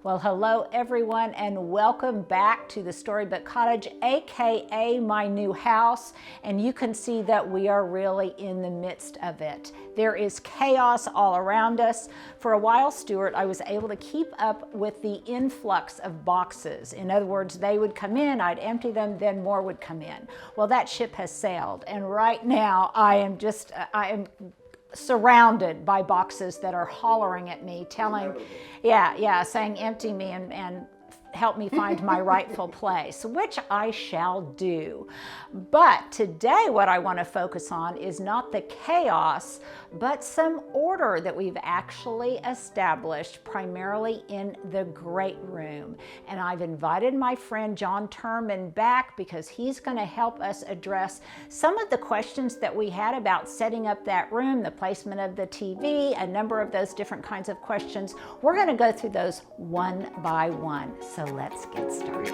Well, hello everyone, and welcome back to the Storybook Cottage, aka my new house. And you can see that we are really in the midst of it. There is chaos all around us. For a while, Stuart, I was able to keep up with the influx of boxes. In other words, they would come in, I'd empty them, then more would come in. Well, that ship has sailed, and right now I am surrounded by boxes that are hollering at me, saying empty me and help me find my rightful place, which I shall do. But today what I want to focus on is not the chaos, but some order that we've actually established primarily in the great room. And I've invited my friend John Turman back because he's going to help us address some of the questions that we had about setting up that room, the placement of the TV, a number of those different kinds of questions. We're going to go through those one by one. So let's get started.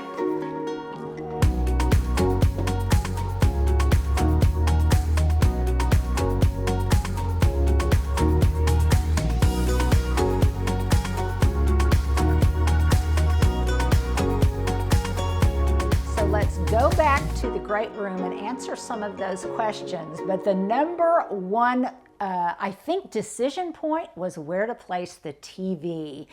So let's go back to the great room and answer some of those questions. But the number one I think decision point was where to place the TV.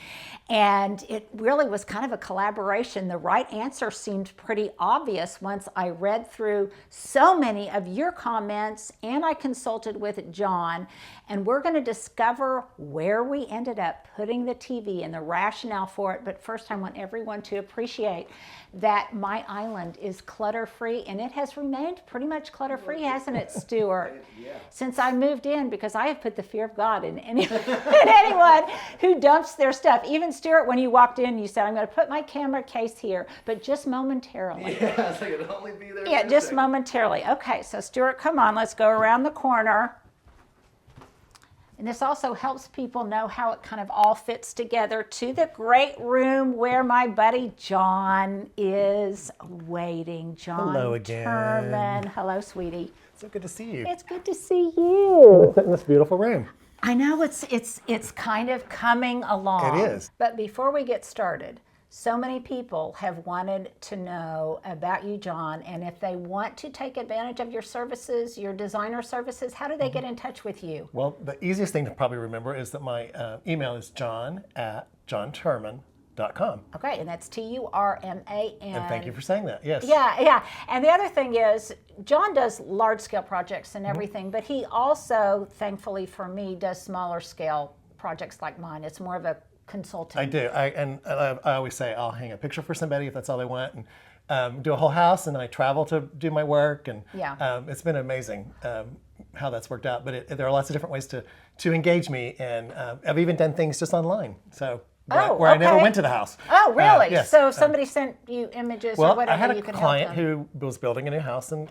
And it really was kind of a collaboration. The right answer seemed pretty obvious once I read through so many of your comments, and I consulted with John, and we're going to discover where we ended up putting the TV and the rationale for it. But first, I want everyone to appreciate that my island is clutter-free, and it has remained pretty much clutter-free, hasn't it, Stuart? Yeah. Since I moved in, because I have put the fear of God in anyone who dumps their stuff. Even Stuart, when you walked in, you said, I'm going to put my camera case here, but just momentarily. Yeah, so it'll only be there. Yeah, just momentarily. Okay, so Stuart, come on, let's go around the corner. And this also helps people know how it kind of all fits together to the great room where my buddy John is waiting. John Hello again. Turman. Hello, sweetie. So good to see you. It's good to see you. In this beautiful room. I know it's kind of coming along. It is. But before we get started, so many people have wanted to know about you, John, and if they want to take advantage of your services, your designer services, how do they get in touch with you? Well, the easiest thing to probably remember is that my email is john@johnturman.com. Okay, and that's Turman. And thank you for saying that, yes. Yeah. And the other thing is, John does large-scale projects and everything, but he also, thankfully for me, does smaller-scale projects like mine. It's more of a consulting. I do. I always say I'll hang a picture for somebody if that's all they want, and do a whole house, and I travel to do my work, and it's been amazing how that's worked out. But there are lots of different ways to engage me, and I've even done things just online. So. Where I never went to the house. Oh, really? Yes. So if somebody sent you images or whatever, I had you a can client help them. who was building a new house in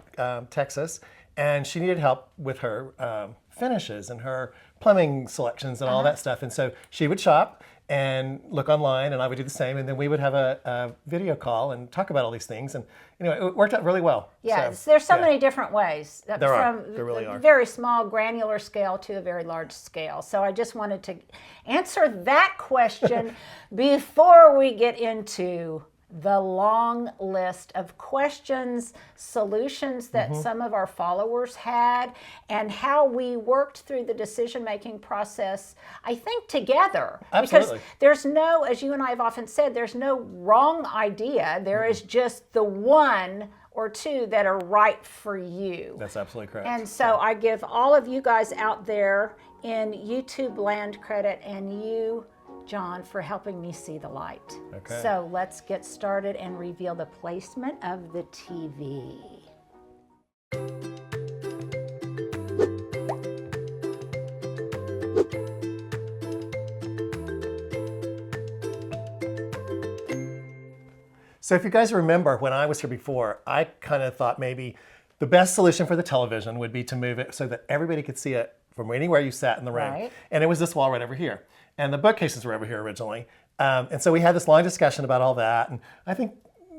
Texas, and she needed help with her finishes and her plumbing selections and all that stuff. And so she would shop and look online, and I would do the same, and then we would have a video call and talk about all these things. And anyway, it worked out really well. Yeah, there's so many different ways. There really are. Very small granular scale to a very large scale. So I just wanted to answer that question before we get into the long list of questions, solutions that some of our followers had, and how we worked through the decision-making process, I think, together. Absolutely. Because there's no, as you and I have often said, there's no wrong idea. There is just the one or two that are right for you. That's absolutely correct. And so I give all of you guys out there in YouTube land credit, and you, John, for helping me see the light. Okay. So let's get started and reveal the placement of the TV. So if you guys remember, when I was here before, I kind of thought maybe the best solution for the television would be to move it so that everybody could see it from anywhere you sat in the room. Right. And it was this wall right over here. And the bookcases were over here originally. And so we had this long discussion about all that. And I think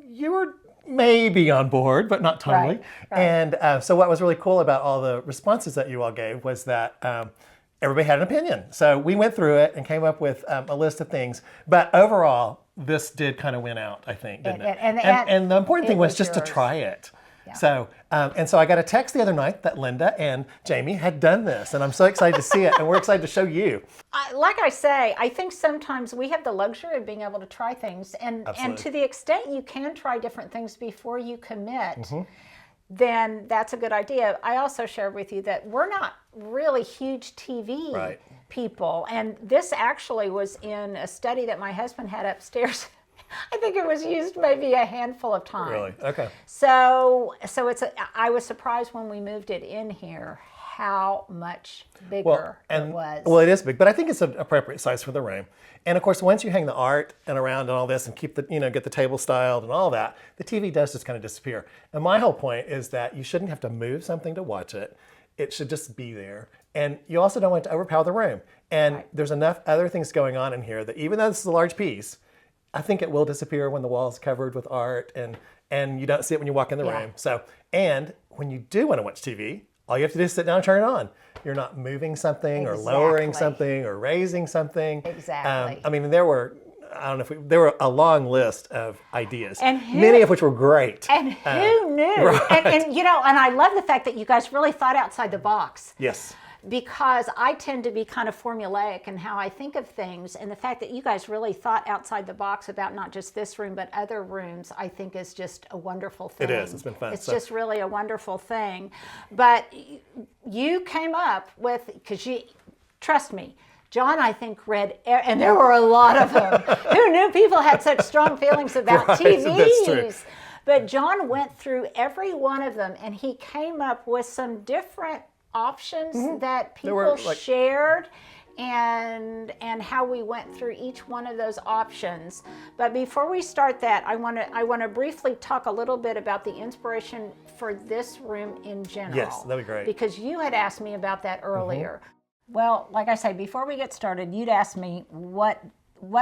you were maybe on board, but not totally. Right. And so what was really cool about all the responses that you all gave was that everybody had an opinion. So we went through it and came up with a list of things. But overall, this did kind of win out, I think, didn't it? And the important thing was was just to yours. try it. Yeah. So, and so I got a text the other night that Linda and Jamie had done this, and I'm so excited to see it, and we're excited to show you. Like I say, I think sometimes we have the luxury of being able to try things, and to the extent you can try different things before you commit, then that's a good idea. I also shared with you that we're not really huge TV people, and this actually was in a study that my husband had upstairs. I think it was used maybe a handful of times. Really? Okay. So I was surprised when we moved it in here how much bigger it was. Well, it is big, but I think it's an appropriate size for the room. And of course, once you hang the art and around and all this and keep the, get the table styled and all that, the TV does just kind of disappear. And my whole point is that you shouldn't have to move something to watch it. It should just be there. And you also don't want to overpower the room. And there's enough other things going on in here that even though this is a large piece, I think it will disappear when the wall's covered with art and you don't see it when you walk in the room. So, and when you do want to watch TV, all you have to do is sit down and turn it on. You're not moving something or lowering something or raising something. Exactly. I mean, there were a long list of ideas, and many of which were great. And who knew? Right. And I love the fact that you guys really thought outside the box. Yes. Because I tend to be kind of formulaic in how I think of things, and the fact that you guys really thought outside the box about not just this room but other rooms, I think is just a wonderful thing. It is. It's been fun. It's just really a wonderful thing. But you came up with, because trust me, John, I think, read, and there were a lot of them. Who knew people had such strong feelings about TVs? That's true. But John went through every one of them, and he came up with some different options that people shared, and how we went through each one of those options. But before we start that, I want to briefly talk a little bit about the inspiration for this room in general. Yes, that'd be great. Because you had asked me about that earlier. Well, like I say, before we get started, you'd asked me what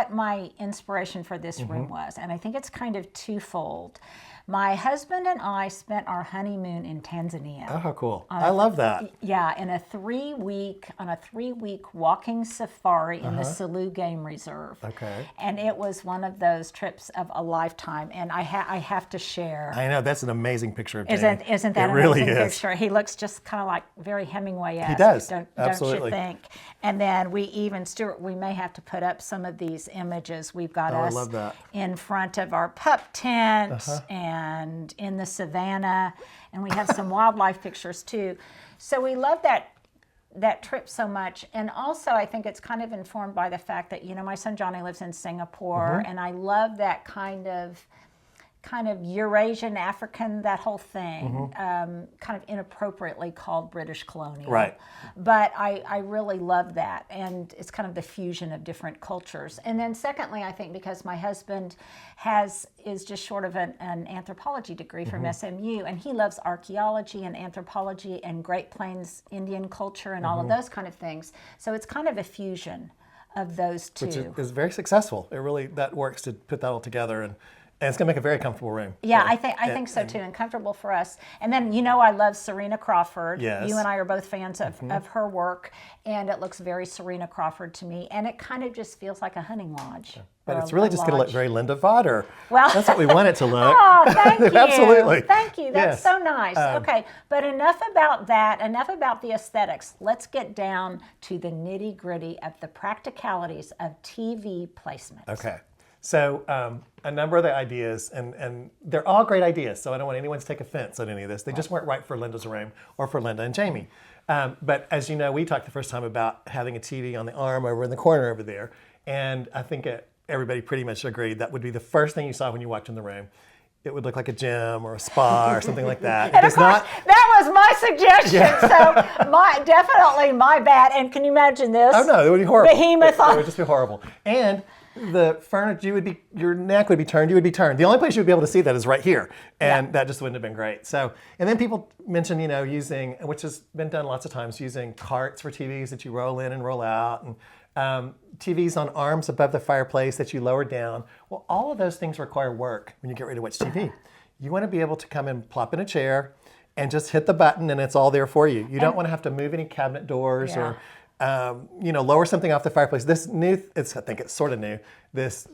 my inspiration for this room was, and I think it's kind of twofold. My husband and I spent our honeymoon in Tanzania. Oh, how cool. I love that. Yeah, on a 3-week walking safari in the Selous Game Reserve. Okay. And it was one of those trips of a lifetime, and I have to share. I know, that's an amazing picture of Jamie. Isn't that an amazing picture? He looks just kind of like very Hemingway-esque. He does, Don't absolutely. you think? And then Stuart, we may have to put up some of these images. We've got us in front of our pup tent and in the savannah, and we have some wildlife pictures too. So we love that trip so much. And also I think it's kind of informed by the fact that, my son Johnny lives in Singapore, and I love that kind of Eurasian, African, that whole thing, kind of inappropriately called British colonial. Right. But I really love that, and it's kind of the fusion of different cultures. And then secondly, I think because my husband is just short of an anthropology degree from SMU, and he loves archaeology and anthropology and Great Plains Indian culture and all of those kind of things. So it's kind of a fusion of those two. Which is very successful. It really, that works to put that all together, and it's going to make a very comfortable room. Yeah, I think so too, and comfortable for us. And then, I love Serena Crawford. Yes. You and I are both fans of her work, and it looks very Serena Crawford to me. And it kind of just feels like a hunting lodge. Yeah. But it's really just going to look very Linda Vater. Well, that's what we want it to look. Oh, thank you. Absolutely. Thank you. That's so nice. Okay, but enough about that. Enough about the aesthetics. Let's get down to the nitty-gritty of the practicalities of TV placement. Okay. So a number of the ideas, and they're all great ideas, so I don't want anyone to take offense on any of this. They just weren't right for Linda's room or for Linda and Jamie. But as you know, we talked the first time about having a TV on the arm over in the corner over there, and I think everybody pretty much agreed that would be the first thing you saw when you walked in the room. It would look like a gym or a spa or something like that. And of course, that was my suggestion, so definitely my bad. And can you imagine this? Oh no, it would be horrible. Behemoth. It would just be horrible. And the furniture, your neck would be turned, you would be turned. The only place you would be able to see that is right here. And that just wouldn't have been great. So, and then people mention, using, which has been done lots of times, using carts for TVs that you roll in and roll out, and TVs on arms above the fireplace that you lower down. Well, all of those things require work when you get ready to watch TV. You want to be able to come and plop in a chair and just hit the button and it's all there for you. You don't want to have to move any cabinet doors or lower something off the fireplace. This new, I think it's sort of new, this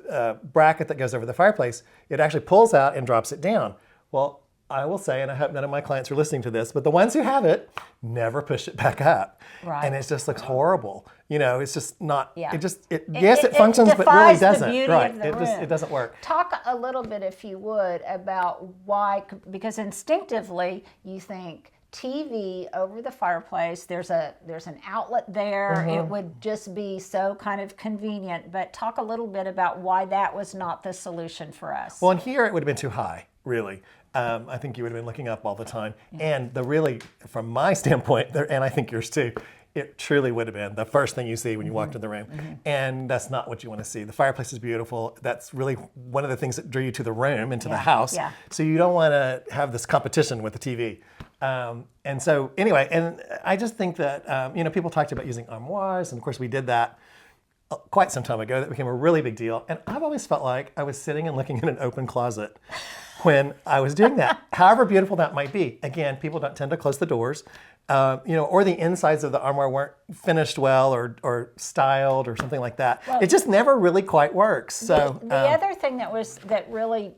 bracket that goes over the fireplace, it actually pulls out and drops it down. Well, I will say, and I hope none of my clients are listening to this, but the ones who have it never push it back up. Right. And it just looks horrible. It's just not, Yeah. it functions, but really doesn't. Right. It doesn't work. Talk a little bit, if you would, about why, because instinctively you think TV over the fireplace, there's an outlet there. It would just be so kind of convenient. But talk a little bit about why that was not the solution for us. Well, in here it would have been too high, really. I think you would have been looking up all the time. And from my standpoint, and I think yours too, it truly would have been the first thing you see when you walked in the room. And that's not what you want to see. The fireplace is beautiful. That's really one of the things that drew you to the room, into the house. Yeah. So you don't want to have this competition with the TV. And so anyway, and I just think that, people talked about using armoires, and of course we did that quite some time ago. That became a really big deal. And I've always felt like I was sitting and looking at an open closet when I was doing that, however beautiful that might be. Again, people don't tend to close the doors, or the insides of the armoire weren't finished well or styled or something like that. Well, it just never really quite works. So the other thing that really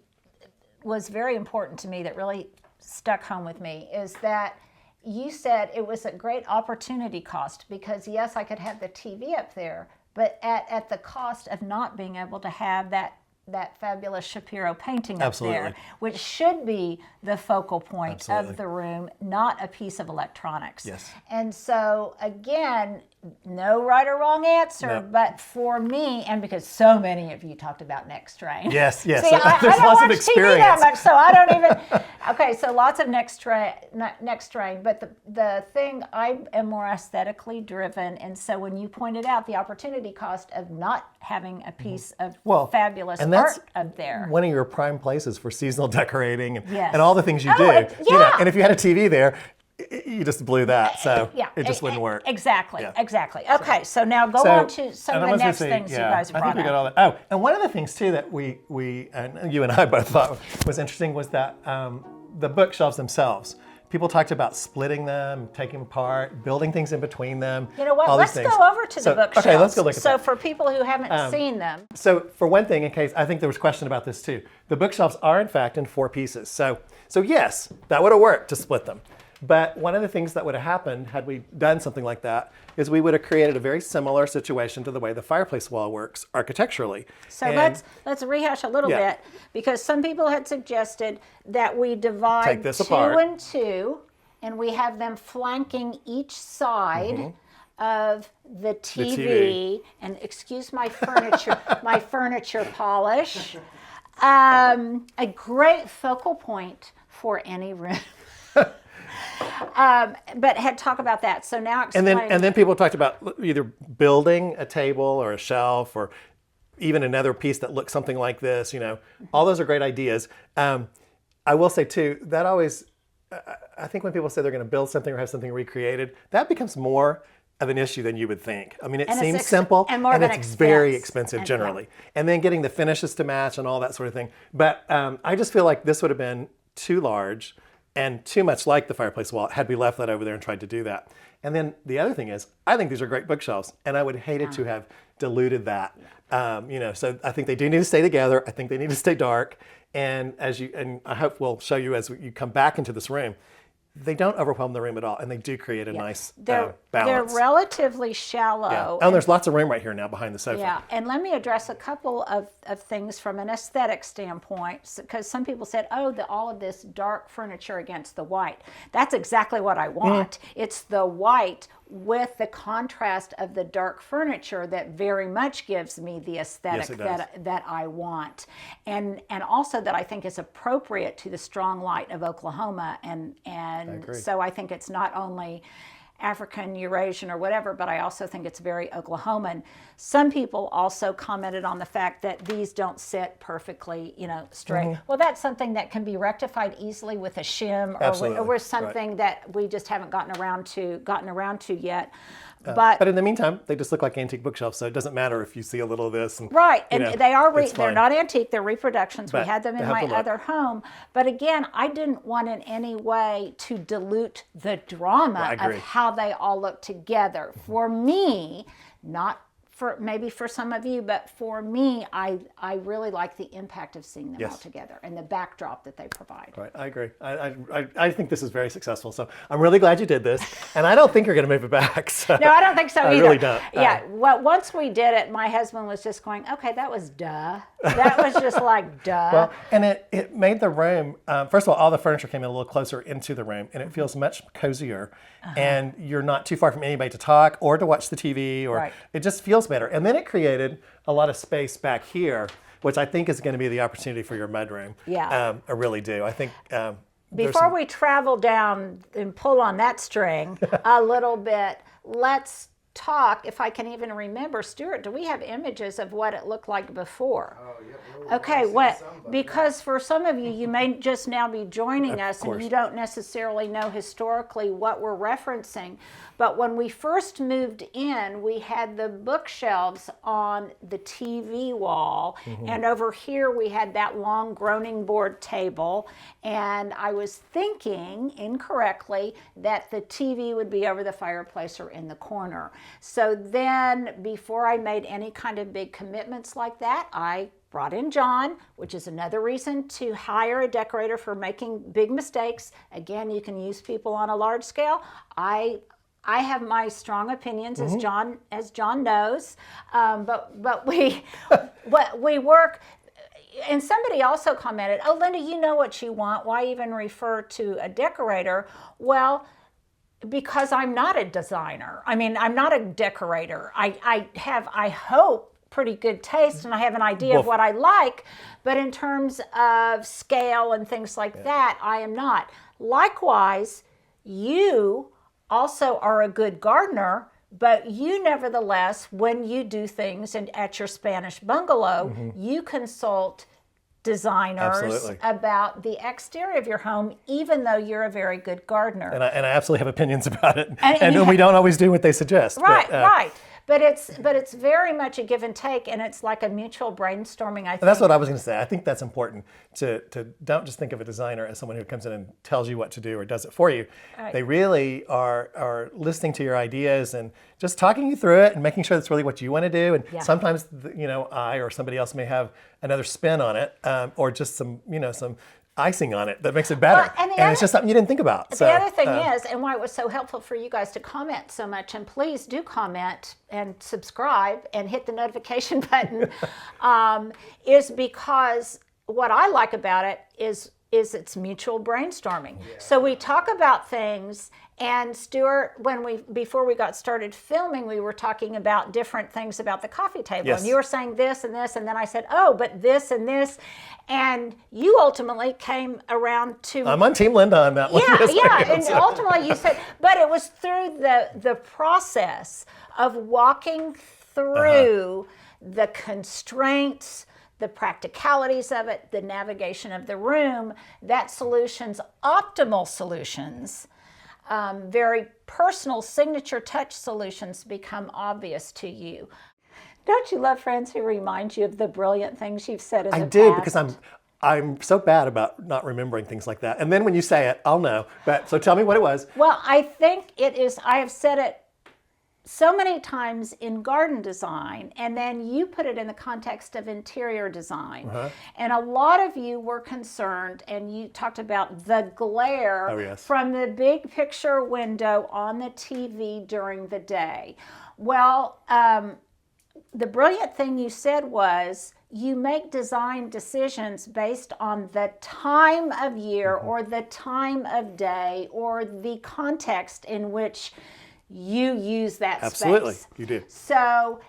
was very important to me, that really stuck home with me, is that you said it was a great opportunity cost, because yes, I could have the TV up there, but at the cost of not being able to have that fabulous Shapiro painting up there, which should be the focal point of the room, not a piece of electronics. Yes. And so again, no right or wrong answer, but for me, and because so many of you talked about neck strain. Yes. See, There's I don't lots watch of experience. TV that much, so I don't even. Okay, so lots of neck strain, but the thing, I am more aesthetically driven, and so when you pointed out the opportunity cost of not having a piece of fabulous art up there, one of your prime places for seasonal decorating and all all the things you do. And if you had a TV there, you just blew that, so it just wouldn't work. Exactly. Okay, so now go on to some of the next things you guys brought up. I think we got all that. Oh, and one of the things too that we and you and I both thought was interesting was that the bookshelves themselves. People talked about splitting them, taking them apart, building things in between them. You know what? Let's go over to the bookshelves. Okay, let's go look at that. So for people who haven't seen them. So for one thing, in case, I think there was a question about this too. The bookshelves are in fact in 4 pieces. So yes, that would have worked to split them. But one of the things that would have happened had we done something like that is we would have created a very similar situation to the way the fireplace wall works architecturally. So let's rehash a little bit, because some people had suggested that we divide 2 and 2, and we have them flanking each side of the TV. And excuse my furniture, my furniture polish. A great focal point for any room. But had talk about that. So now explain. And then people talked about either building a table or a shelf or even another piece that looks something like this. All those are great ideas. I will say too, that always, I think when people say they're going to build something or have something recreated, that becomes more of an issue than you would think. I mean, it seems simple and it's very expensive generally. And then getting the finishes to match and all that sort of thing. But I just feel like this would have been too large and too much like the fireplace wall had we left that over there and tried to do that. And then the other thing is, I think these are great bookshelves, and I would hate it to have diluted that. So I think they do need to stay together. I think they need to stay dark. And and I hope we'll show you as you come back into this room, they don't overwhelm the room at all, and they do create a nice balance. They're relatively shallow. Yeah. Oh, and there's lots of room right here now behind the sofa. Yeah, and let me address a couple of things from an aesthetic standpoint, because some people said, all of this dark furniture against the white. That's exactly what I want. It's the white with the contrast of the dark furniture that very much gives me the aesthetic that I want, and also that I think is appropriate to the strong light of Oklahoma, and so I think it's not only African, Eurasian, or whatever, but I also think it's very Oklahoman. Some people also commented on the fact that these don't sit perfectly, straight. Well, that's something that can be rectified easily with a shim or with something that we just haven't gotten around to yet. But in the meantime, they just look like antique bookshelves, so it doesn't matter if you see a little of this. And, right, and they are they're not antique; they're reproductions. But we had them in my other home, but again, I didn't want in any way to dilute the drama of how they all look together. For me, not for maybe for some of you, but for me, I really like the impact of seeing them all together and the backdrop that they provide. Right, I agree. I think this is very successful. So I'm really glad you did this, and I don't think you're going to move it back. So no, I don't think so either. I really don't. Yeah, well, once we did it, my husband was just going, "Okay, that was duh." That was just like duh. Well, and it made the room. First of all the furniture came in a little closer into the room, and it feels much cozier. And you're not too far from anybody to talk or to watch the TV, or it just feels better. And then it created a lot of space back here, which I think is going to be the opportunity for your mudroom. Yeah, I really do. I think. Before we travel down and pull on that string a little bit, let's talk, if I can even remember. Stuart, do we have images of what it looked like before? Oh, yeah. Okay, because for some of you, you may just now be joining us and you don't necessarily know historically what we're referencing. But when we first moved in, we had the bookshelves on the TV wall. And over here, we had that long groaning board table. And I was thinking incorrectly that the TV would be over the fireplace or in the corner. So then before I made any kind of big commitments like that, I brought in John, which is another reason to hire a decorator for making big mistakes. Again, you can use people on a large scale. I have my strong opinions, as John knows, but we work. And somebody also commented, "Oh, Linda, you know what you want. Why even refer to a decorator?" Well, because I'm not a designer. I mean, I'm not a decorator. I have, I hope, pretty good taste, and I have an idea of what I like, but in terms of scale and things like that, I am not. Likewise, you also are a good gardener, but you nevertheless, when you do things and at your Spanish bungalow, you consult designers about the exterior of your home, even though you're a very good gardener. And I absolutely have opinions about it. And we don't always do what they suggest. Right, right. But it's very much a give and take, and it's like a mutual brainstorming, I think. And that's what I was going to say. I think that's important to don't just think of a designer as someone who comes in and tells you what to do or does it for you. Right. They really are listening to your ideas and just talking you through it and making sure that's really what you want to do. And sometimes, I or somebody else may have another spin on it, or just some icing on it that makes it better. Well, and it's just something you didn't think about. The other thing is, and why it was so helpful for you guys to comment so much, and please do comment and subscribe and hit the notification button, is because what I like about it is it's mutual brainstorming. Yeah. So we talk about things, and Stuart, before we got started filming, we were talking about different things about the coffee table. Yes. And you were saying this and this, and then I said, oh, but this and this. And you ultimately came around to... I'm on Team Linda on that one. Yeah, and ultimately you said, but it was through the process of walking through the constraints, the practicalities of it, the navigation of the room, that optimal solutions, very personal signature touch solutions become obvious to you. Don't you love friends who remind you of the brilliant things you've said in the past? I do, because I'm so bad about not remembering things like that. And then when you say it, I'll know. So tell me what it was. Well, I think it is, I have said it so many times in garden design, and then you put it in the context of interior design. And a lot of you were concerned, and you talked about the glare from the big picture window on the TV during the day. Well, the brilliant thing you said was you make design decisions based on the time of year or the time of day or the context in which you use that space. Absolutely, you do. So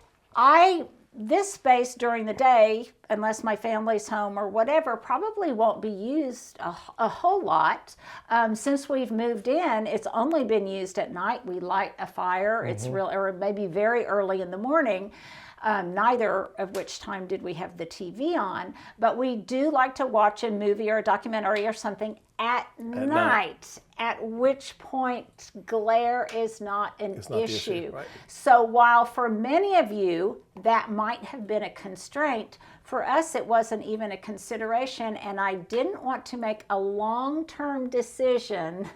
this space during the day, unless my family's home or whatever, probably won't be used a whole lot. Since we've moved in, it's only been used at night. We light a fire. It's or maybe very early in the morning. neither of which time did we have the TV on, but we do like to watch a movie or a documentary or something at night, at which point glare is not an issue. Right. So while for many of you that might have been a constraint, for us it wasn't even a consideration, and I didn't want to make a long-term decision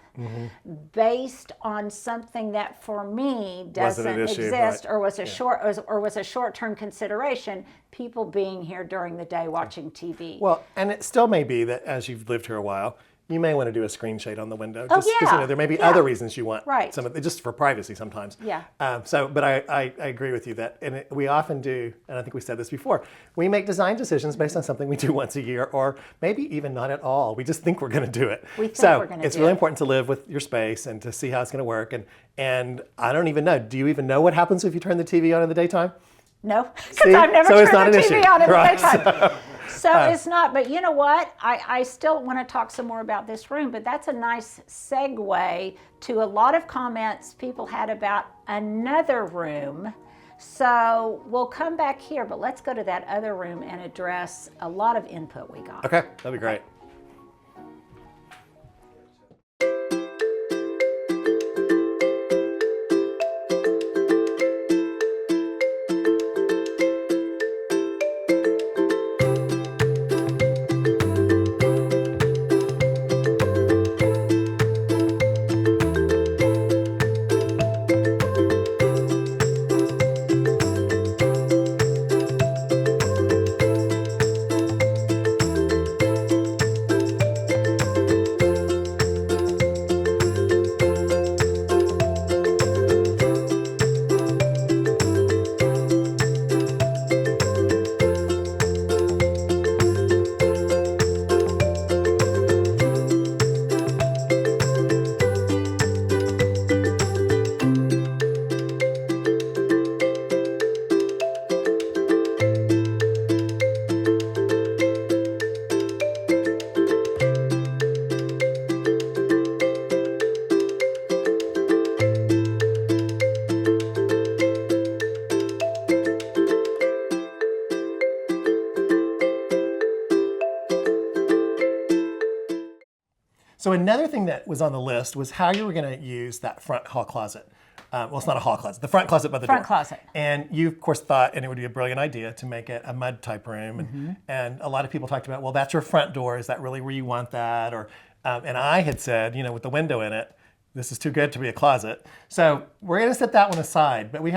based on something that for me doesn't exist, or was a short-term consideration, people being here during the day watching TV. Well, and it still may be that as you've lived here a while, you may want to do a screen shade on the window, just because there may be other reasons you want some of just for privacy sometimes. Yeah. But I agree with you that, and we often do, and I think we said this before, we make design decisions based on something we do once a year, or maybe even not at all. We just think we're going to do it. It's really important to live with your space and to see how it's going to work. And I don't even know. Do you even know what happens if you turn the TV on in the daytime? No, because I've never turned the TV on in the daytime. So it's not, but you know what? I still want to talk some more about this room, but that's a nice segue to a lot of comments people had about another room. So we'll come back here, but let's go to that other room and address a lot of input we got. Okay, that'd be great. So another thing that was on the list was how you were going to use that front hall closet. Well, it's not a hall closet, the front closet by the door. Front closet. And you, of course, thought, and it would be a brilliant idea to make it a mud type room. And a lot of people talked about, well, that's your front door. Is that really where you want that? Or, and I had said, you know, with the window in it, this is too good to be a closet. So we're going to set that one aside. But we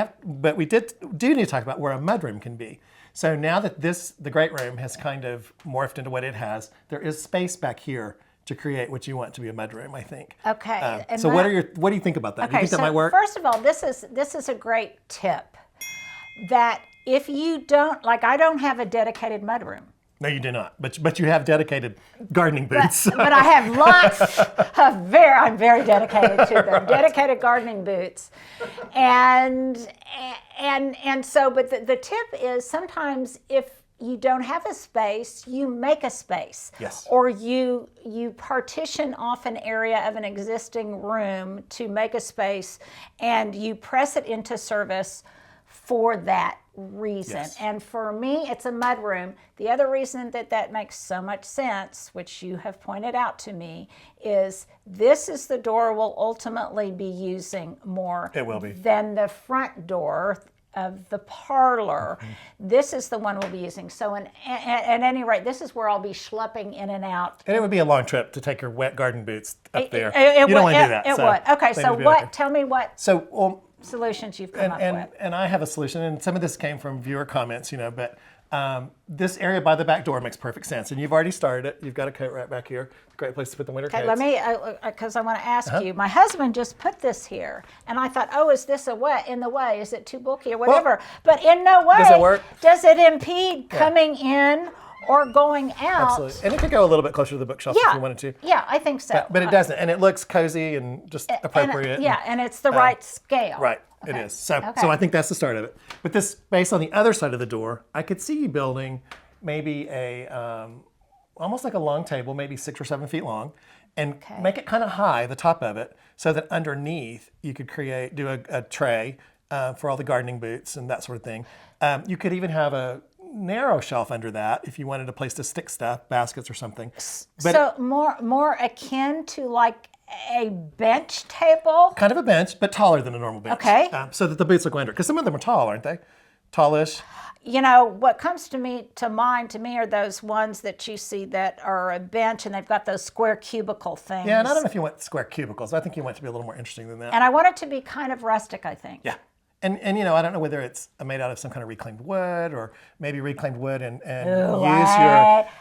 do need to talk about where a mudroom can be. So now that the great room has kind of morphed into what it has, there is space back here to create what you want to be a mudroom, I think. Okay. So what do you think about that? Okay, do you think that might work? First of all, this is a great tip. That if you don't, like, I don't have a dedicated mudroom. No, you do not. But you have dedicated gardening boots. But I have lots of I'm very dedicated to them. Dedicated gardening boots. And so, but the tip is sometimes if you don't have a space, you make a space. Yes. Or you partition off an area of an existing room to make a space, and you press it into service for that reason. Yes. And for me, it's a mudroom. The other reason that makes so much sense, which you have pointed out to me, is this is the door we'll ultimately be using more than the front door of the parlor. This is the one we'll be using. So at any rate, this is where I'll be schlepping in and out. And it would be a long trip to take your wet garden boots up there. You don't want to do that. It would. Okay, so tell me what solutions you've come up with. And I have a solution, and some of this came from viewer comments, but this area by the back door makes perfect sense. And you've already started it. You've got a coat right back here. Great place to put the winter coats. Okay, let me, because I want to ask you. My husband just put this here, and I thought, oh, is this in the way? Is it too bulky or whatever? But in no way does it work? Does it impede coming in or going out. Absolutely. And it could go a little bit closer to the bookshelf if you wanted to. Yeah, I think so. But it doesn't. And it looks cozy and just appropriate. And it's the right scale. Right. Okay. It is. So I think that's the start of it. But this space on the other side of the door, I could see you building maybe a, almost like a long table, maybe 6 or 7 feet long, and make it kind of high, the top of it, so that underneath you could do a tray for all the gardening boots and that sort of thing. You could even have a narrow shelf under that if you wanted a place to stick stuff, baskets or something. But so more akin to like a bench table? Kind of a bench, but taller than a normal bench. Okay. So that the boots look under. Because some of them are tall, aren't they? Tallish. You know, what comes to mind to me are those ones that you see that are a bench and they've got those square cubicle things. Yeah, and I don't know if you want square cubicles. I think you want it to be a little more interesting than that. And I want it to be kind of rustic, I think. Yeah. And you know, I don't know whether it's made out of some kind of reclaimed wood or maybe reclaimed wood and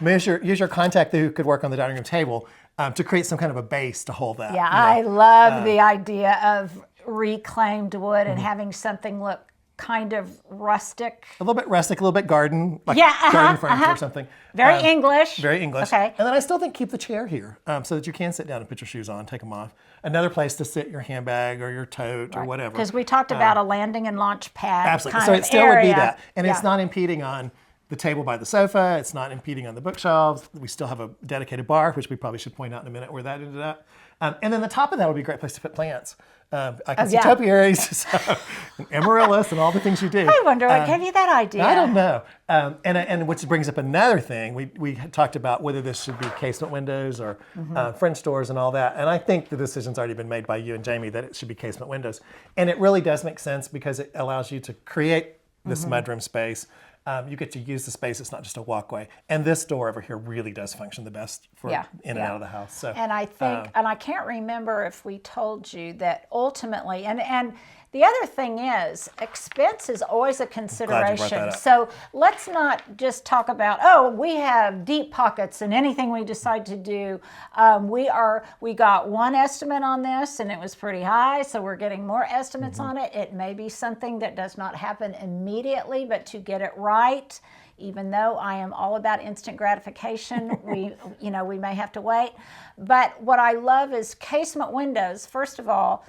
use your contact who could work on the dining room table to create some kind of a base to hold that. Yeah, I love the idea of reclaimed wood and having something look kind of rustic. A little bit rustic, a little bit garden, like garden furniture or something. Very English. Very English. Okay. And then I still think keep the chair here so that you can sit down and put your shoes on, take them off. Another place to sit your handbag or your tote or whatever. Because we talked about a landing and launch pad. Absolutely. So it still would be that. And it's not impeding on the table by the sofa. It's not impeding on the bookshelves. We still have a dedicated bar, which we probably should point out in a minute where that ended up. And then the top of that would be a great place to put plants. I can see topiaries, and amaryllis, and all the things you do. I wonder what gave you that idea. I don't know. And which brings up another thing. We had talked about whether this should be casement windows or French doors and all that. And I think the decision's already been made by you and Jamie that it should be casement windows. And it really does make sense because it allows you to create this mudroom space. You get to use the space. It's not just a walkway. And this door over here really does function the best for in and out of the house. So, and I think, and I can't remember if we told you that ultimately, and the other thing is, expense is always a consideration. So let's not just talk about, oh, we have deep pockets and anything we decide to do. We got one estimate on this and it was pretty high, so we're getting more estimates on it. It may be something that does not happen immediately, but to get it right, even though I am all about instant gratification, we may have to wait. But what I love is casement windows. First of all,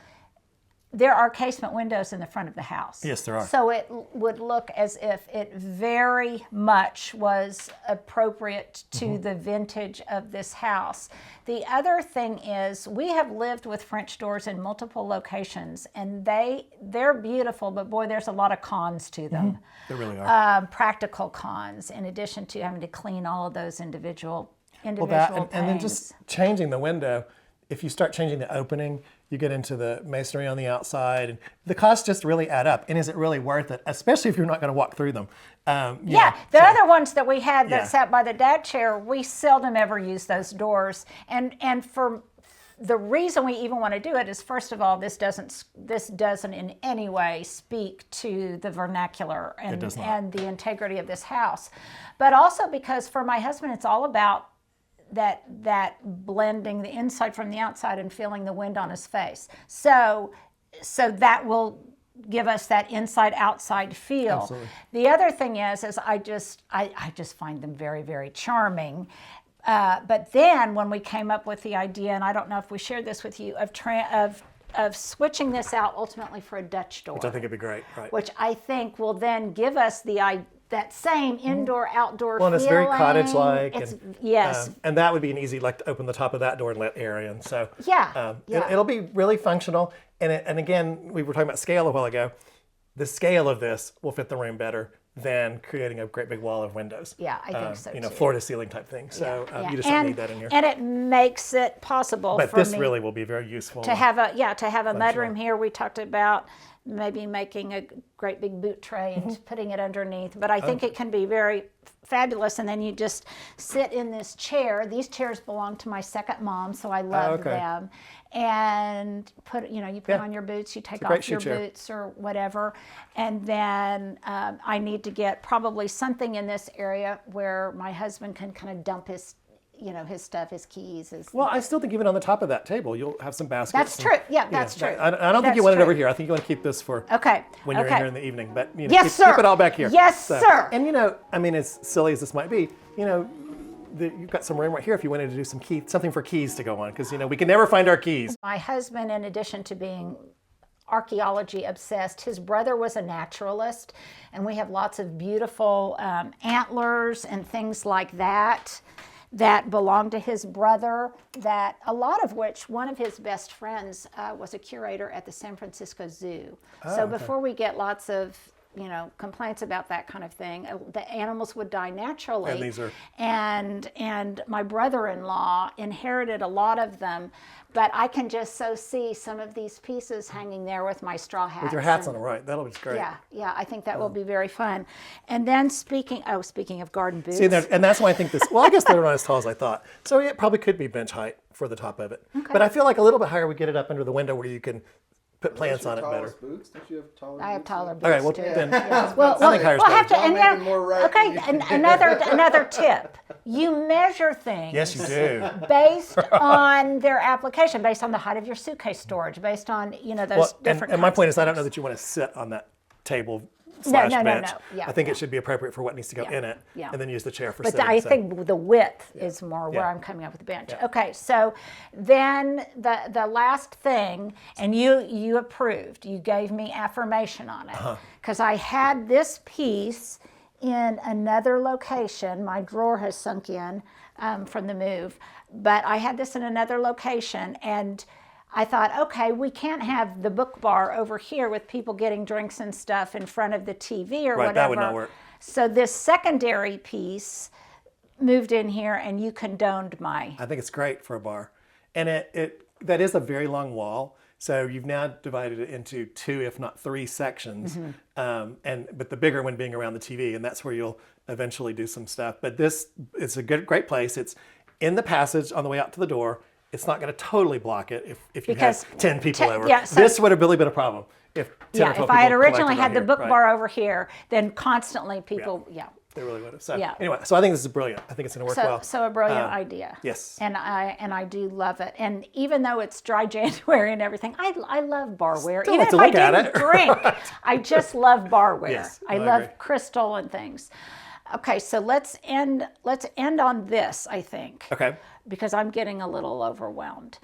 there are casement windows in the front of the house. Yes, there are. So it would look as if it very much was appropriate to the vintage of this house. The other thing is we have lived with French doors in multiple locations, and they're beautiful, but boy, there's a lot of cons to them. There really are. Practical cons, in addition to having to clean all of those individual and things. then just changing the window. If you start changing the opening, you get into the masonry on the outside, and the costs just really add up. And is it really worth it? Especially if you're not going to walk through them. Other ones that we had that sat by the dad chair, we seldom ever use those doors. And for the reason we even want to do it is, first of all, this doesn't in any way speak to the vernacular and the integrity of this house, but also because for my husband, it's all about that blending the inside from the outside and feeling the wind on his face. So that will give us that inside-outside feel. Absolutely. The other thing is I just find them very, very charming. But then when we came up with the idea, and I don't know if we shared this with you, of switching this out ultimately for a Dutch door. Which I think would be great, right? Which I think will then give us that same indoor-outdoor feeling. Well, and it's very cottage-like. Yes. And that would be an easy, to open the top of that door and let air in. So it'll be really functional. And again, we were talking about scale a while ago. The scale of this will fit the room better than creating a great big wall of windows. Yeah, I think so too. Floor to ceiling type thing. So you just don't need that in here. And it makes it possible for me. But this really will be very useful. To have a mudroom here. We talked about maybe making a great big boot tray and putting it underneath. But I think it can be very fabulous. And then you just sit in this chair. These chairs belong to my second mom, so I love them. And you put on your boots, you take off your boots or whatever. And then I need to get probably something in this area where my husband can kind of dump his stuff, his keys. Well, I still think even on the top of that table, you'll have some baskets. That's true. Yeah, that's true. I don't think you want it over here. I think you want to keep this for when you're in here in the evening. But keep it all back here. Yes, sir. And as silly as this might be, you've got some room right here if you wanted to do something for keys to go on, because we can never find our keys. My husband, in addition to being archaeology obsessed, his brother was a naturalist, and we have lots of beautiful antlers and things like that that belonged to his brother, that a lot of which, one of his best friends was a curator at the San Francisco Zoo. So before we get lots of complaints about that kind of thing, the animals would die naturally. And these are... And my brother-in-law inherited a lot of them, but I can just so see some of these pieces hanging there with my straw hats. With your hats on them, right? That'll be great. Yeah, I think that will be very fun. And then speaking of garden boots. See, and that's why I think this, well, I guess they're not as tall as I thought. So it probably could be bench height for the top of it. Okay. But I feel like a little bit higher we get it up under the window where you can put plants on it better. Boots? Don't you have taller I have taller boots. All right, well, too. then Well, I think higher's we'll have to. better. And another tip. You measure things. Yes, you do. Based on their application, based on the height of your suitcase storage, based on those different. And my point is, I don't know that you want to sit on that table / bench. Yeah, I think it should be appropriate for what needs to go in it, yeah. and then use the chair for But sitting. I think the width is more where I'm coming up with the bench. Yeah. Okay, so then the last thing, and you approved. You gave me affirmation on it because I had this piece in another location. My drawer has sunk in from the move, but I had this in another location, and I thought, okay, we can't have the book bar over here with people getting drinks and stuff in front of the TV or whatever. That would not work. So this secondary piece moved in here, and you condoned my... I think it's great for a bar. And that is a very long wall. So you've now divided it into 2, if not 3 sections. But the bigger one being around the TV, and that's where you'll eventually do some stuff. But this is a great place. It's in the passage on the way out to the door. It's not going to totally block it if you have 10 people over. Yeah, so, this would have really been a problem if 10 or 12 if I had people originally had the here, book right. bar over here, then constantly people, They really would have. So anyway, so I think this is brilliant. I think it's going to work well. So a brilliant idea. Yes. And I do love it. And even though it's dry January and everything, I love barware. Still Even have if to I look at didn't it. drink, I just love barware. Yes, I I love agree. crystal and things. Okay, so let's end on this, I think. Okay. Because I'm getting a little overwhelmed.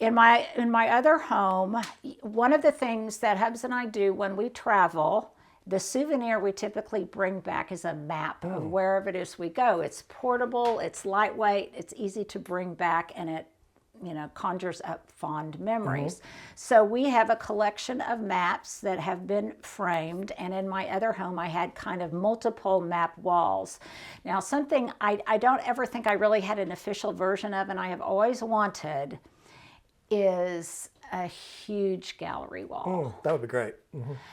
In my other home, one of the things that Hubs and I do when we travel, the souvenir we typically bring back is a map of wherever it is we go. It's portable, it's lightweight, it's easy to bring back, and it conjures up fond memories. So we have a collection of maps that have been framed, and in my other home I had kind of multiple map walls. Now something I don't ever think I really had an official version of, and I have always wanted, is a huge gallery wall. That would be great.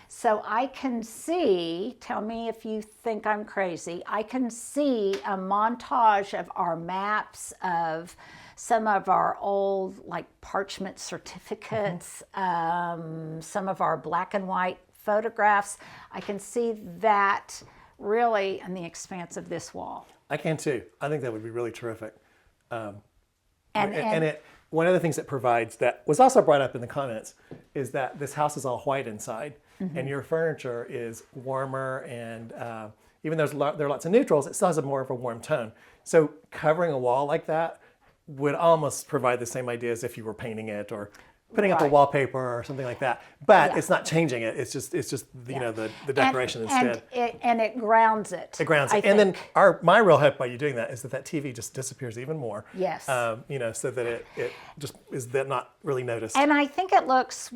So I can see, tell me if you think I'm crazy, I can see a montage of our maps, of some of our old parchment certificates, some of our black and white photographs. I can see that really in the expanse of this wall. I can too. I think that would be really terrific. One of the things that provides that was also brought up in the comments is that this house is all white inside, and your furniture is warmer, and even though there are lots of neutrals, it still has more of a warm tone. So covering a wall like that would almost provide the same idea as if you were painting it or putting up a wallpaper or something like that. But it's not changing it. It's just the decoration instead. And it grounds it. It grounds it. And then my real hope by you doing that is that TV just disappears even more. Yes. So that it just is not really noticed. And I think it looks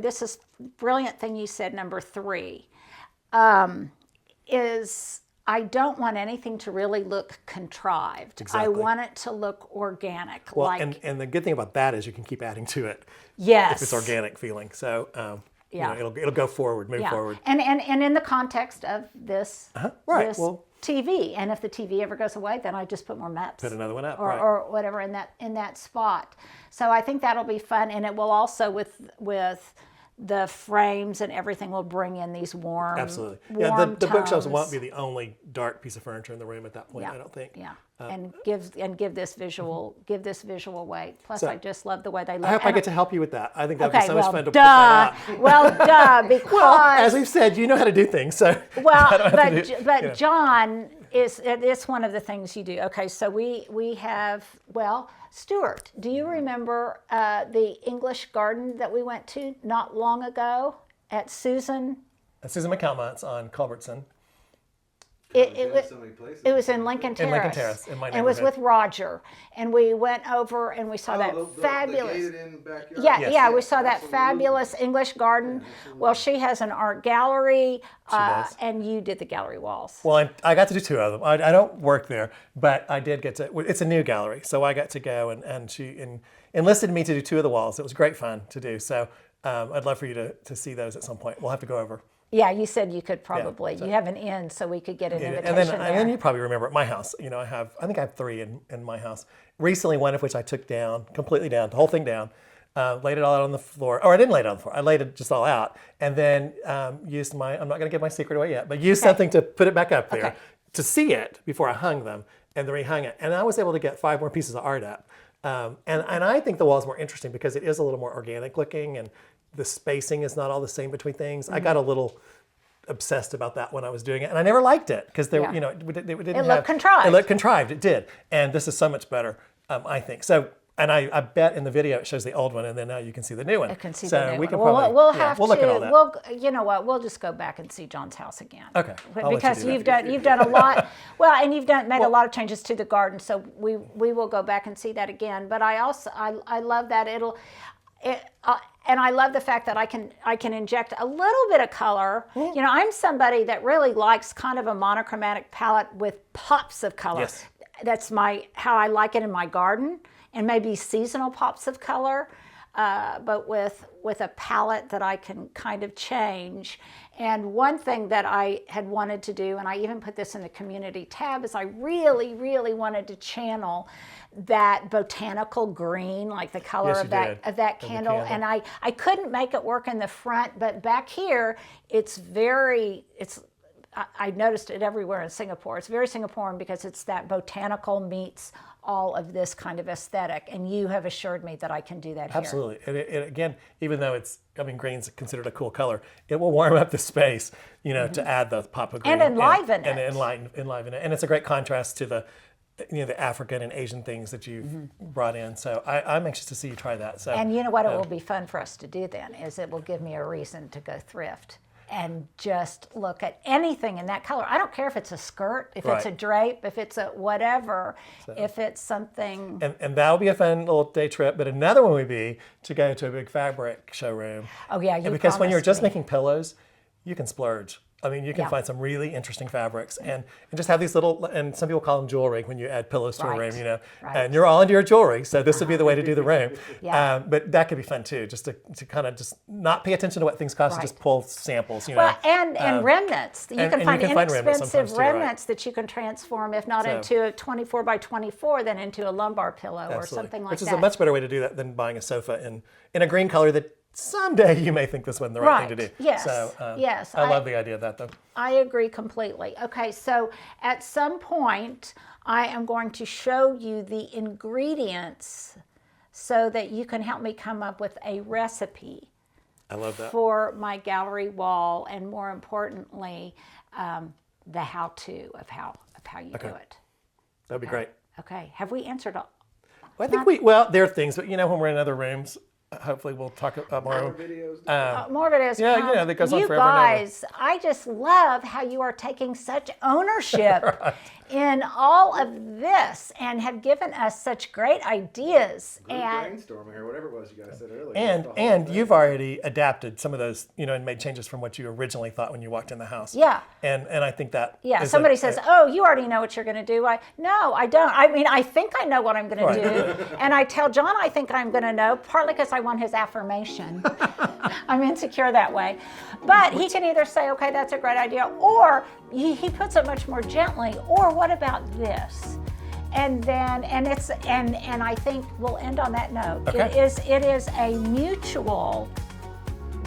this is brilliant thing you said, number 3, is I don't want anything to really look contrived. Exactly. I want it to look organic. Well, and the good thing about that is you can keep adding to it. Yes. If it's organic feeling. So it'll go forward, move forward. And in the context of this, right. this TV. And if the TV ever goes away, then I just put more maps. Put another one up, or whatever in that spot. So I think that'll be fun, and it will also with the frames and everything will bring in these warm. Absolutely. Warm the bookshelves tones. won't be the only dark piece of furniture in the room at that point. I don't think. Yeah. And give this visual weight. Plus, I just love the way they look. I hope I get to help you with that. I think that would be so much fun to put that up. Well, because well, as we've said, you know how to do things. So but John it's one of the things you do. Okay, so we have Stuart, do you remember the English garden that we went to not long ago at Susan? Susan McCalmont's on Culbertson. It was in Lincoln Terrace. In Lincoln Terrace, in my neighborhood. It was with Roger, and we went over and we saw that fabulous. The gated-in backyard? Yeah, Yes. yeah, we saw that Absolutely. fabulous English garden. Yeah, Well, she has an art gallery, does. and you did the gallery walls. Well, I got to do 2 of them. I don't work there, but I did get to. It's a new gallery, so I got to go, and she enlisted me to do 2 of the walls. It was great fun to do. So I'd love for you to see those at some point. We'll have to go over. Yeah, you said you could probably. You have an in, so we could get an invitation there. And then you probably remember at my house. You know, I think I have 3 in my house. Recently, one of which I took down, completely down, the whole thing down, laid it all out on the floor. Or I didn't lay it on the floor. I laid it just all out, and then used I'm not going to give my secret away yet, but used something to put it back up there to see it before I hung them, and then rehung it. And I was able to get 5 more pieces of art up. And I think the wall is more interesting because it is a little more organic looking, and the spacing is not all the same between things. I got a little obsessed about that when I was doing it, and I never liked it because it looked contrived. It looked contrived. It did, and this is so much better, I think. So, and I bet in the video it shows the old one, and then now you can see the new one. I can see so the new we one. can probably We'll look at all that. You know what? We'll just go back and see John's house again. Okay. I'll let you Because do that. you've done a lot. Well, and you've made a lot of changes to the garden, so we will go back and see that again. But I also I love that and I love the fact that I can inject a little bit of color. You know, I'm somebody that really likes kind of a monochromatic palette with pops of color. Yes. That's how I like it in my garden, and maybe seasonal pops of color, but with a palette that I can kind of change. And one thing that I had wanted to do, and I even put this in the community tab, is I really, really wanted to channel that botanical green, like the color of that candle. And I couldn't make it work in the front, but back here, I noticed it everywhere in Singapore. It's very Singaporean because it's that botanical meets all of this kind of aesthetic, and you have assured me that I can do that here. Absolutely. And again, even though green's considered a cool color, it will warm up the space, to add the pop of green. And enliven it. And enliven it. And it's a great contrast to the African and Asian things that you've brought in. So I'm anxious to see you try that. So, and you know what it will be fun for us to do then, is it will give me a reason to go thrift and just look at anything in that color. I don't care if it's a skirt, if it's a drape, if it's a whatever, if it's something. And that'll be a fun little day trip. But another one would be to go to a big fabric showroom. Oh yeah, because when you're just making pillows, you can splurge. I mean, you can find some really interesting fabrics and just have these little, and some people call them jewelry when you add pillows to a room, and you're all into your jewelry. So this would be the way to do the room. But that could be fun too, just to kind of just not pay attention to what things cost, and just pull samples, Well, and remnants. You can find inexpensive remnants too, that you can transform, if not into a 24 by 24, then into a lumbar pillow or something like that. Which is a much better way to do that than buying a sofa in a green color that someday you may think this wasn't the right thing to do. Yes. So yes. I love the idea of that though. I agree completely. Okay, so at some point I am going to show you the ingredients so that you can help me come up with a recipe. I love that. For my gallery wall, and more importantly, the how-to of how you do it. That'd be great. Okay. Have we answered all? Well, I think there are things, but when we're in other rooms, hopefully we'll talk about more videos. More videos. Yeah, that goes on forever. You guys, I just love how you are taking such ownership in all of this and have given us such great ideas. Brainstorming or whatever it was you guys said earlier. And you've already adapted some of those, and made changes from what you originally thought when you walked in the house. Yeah. And I think that. Yeah. Somebody says, "Oh, you already know what you're going to do." No, I don't. I mean, I think I know what I'm going to do, and I tell John I think I'm going to know, partly because I want his affirmation. I'm insecure that way, but he can either say, "Okay, that's a great idea," or he puts it much more gently, or "What about this?" And then, and I think we'll end on that note. Okay. It is a mutual.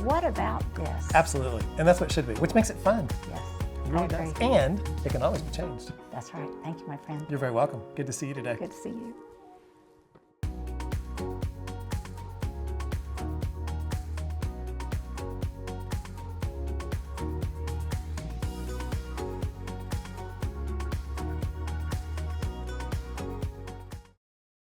What about this? Absolutely, and that's what it should be, which makes it fun. Yes, It really does. And it can always be changed. That's right. Thank you, my friend. You're very welcome. Good to see you today. Good to see you.